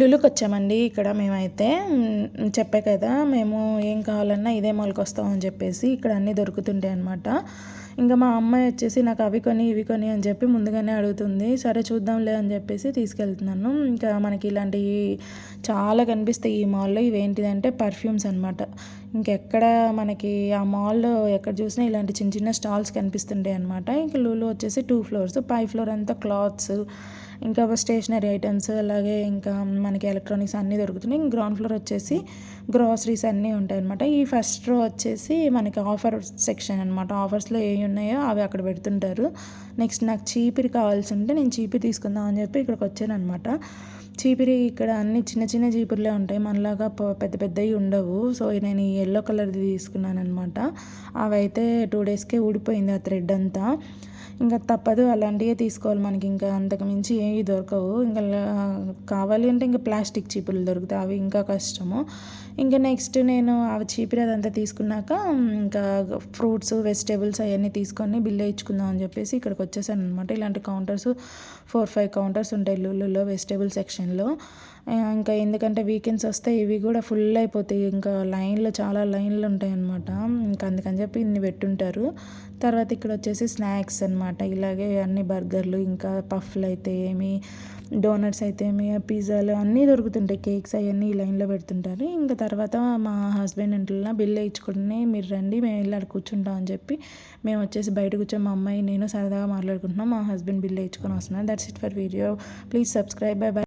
లులుకొచ్చామండి ఇక్కడ మేమైతే. చెప్పా కదా మేము ఏం కావాలన్నా ఇదే మాల్‌కి వస్తామని చెప్పేసి ఇక్కడ అన్నీ దొరుకుతుంటాయి అనమాట. ఇంకా మా అమ్మాయి వచ్చేసి నాకు అవి కొని, ఇవి కొని అని చెప్పి ముందుగానే అడుగుతుంది. సరే చూద్దాంలే అని చెప్పేసి తీసుకెళ్తున్నాను. ఇంకా మనకి ఇలాంటివి చాలా కనిపిస్తాయి ఈ మాల్‌లో. ఇవేంటిదంటే పర్ఫ్యూమ్స్ అనమాట. ఇంకెక్కడ మనకి ఆ మాల్‌లో ఎక్కడ చూసినా ఇలాంటి చిన్న చిన్న స్టాల్స్ కనిపిస్తుంటాయి అనమాట. ఇంకా లులు వచ్చేసి 2 ఫ్లోర్స్. పై ఫ్లోర్ అంతా క్లాత్స్, ఇంకా స్టేషనరీ ఐటమ్స్, అలాగే ఇంకా మనకి ఎలక్ట్రానిక్స్ అన్నీ దొరుకుతున్నాయి. గ్రౌండ్ ఫ్లోర్ వచ్చేసి గ్రాసరీస్ అన్నీ ఉంటాయి అనమాట. ఈ ఫస్ట్ రో వచ్చేసి మనకి ఆఫర్ సెక్షన్ అనమాట. ఆఫర్స్లో ఏవి ఉన్నాయో అవి అక్కడ పెడుతుంటారు. నెక్స్ట్ నాకు చీపిరి కావాల్సి ఉంటే నేను చీపిరి తీసుకుందాం అని చెప్పి ఇక్కడికి వచ్చాను అనమాట. చీపిరి ఇక్కడ అన్ని చిన్న చిన్న చీపుర్లే ఉంటాయి, మనలాగా పెద్ద పెద్దవి ఉండవు. సో నేను ఈ ఎల్లో కలర్ది తీసుకున్నాను అనమాట. అవి అయితే 2 డేస్కే ఊడిపోయింది ఆ థ్రెడ్ అంతా. ఇంకా తప్పదు, అలాంటివే తీసుకోవాలి మనకి. ఇంకా అంతకు మించి ఏవి దొరకవు. ఇంకా కావాలి అంటే ఇంకా ప్లాస్టిక్ చీపుర్లు దొరుకుతాయి, అవి ఇంకా కష్టము. ఇంకా నెక్స్ట్ నేను అవి చీపిరి అదంతా తీసుకున్నాక ఇంకా ఫ్రూట్స్, వెజిటేబుల్స్ అవన్నీ తీసుకొని బిల్ వేయించుకుందాం అని చెప్పేసి ఇక్కడికి వచ్చేసాను అనమాట. ఇలాంటి కౌంటర్స్ 4-5 కౌంటర్స్ ఉంటాయి లులులో వెజిటేబుల్ సెక్షన్లో. ఇంకా ఎందుకంటే వీకెండ్స్ వస్తే ఇవి కూడా ఫుల్ అయిపోతాయి. ఇంకా చాలా లైన్లు ఉంటాయి అన్నమాట. ఇంకా అందుకని చెప్పి ఇన్ని పెట్టుంటారు. తర్వాత ఇక్కడ వచ్చేసి స్నాక్స్ అనమాట. ఇలాగే అన్ని బర్గర్లు, ఇంకా పఫ్లు అయితే ఏమి, డోనట్స్ అయితే ఏమి, పిజ్జాలు అన్నీ దొరుకుతుంటాయి. కేక్స్ అవన్నీ ఈ లైన్లో పెడుతుంటారు. ఇంకా తర్వాత మా హస్బెండ్ ఇంట్లో బిల్ వేయించుకుని మీరు రండి మేము వెళ్ళి అక్కడ కూర్చుంటాం అని చెప్పి మేము వచ్చేసి బయట కూర్చొని మా అమ్మాయి నేను సరదాగా మాట్లాడుకుంటున్నాం. మా హస్బెండ్ బిల్ వేయించుకొని వస్తున్నాను. That's it for video. Please subscribe. By by.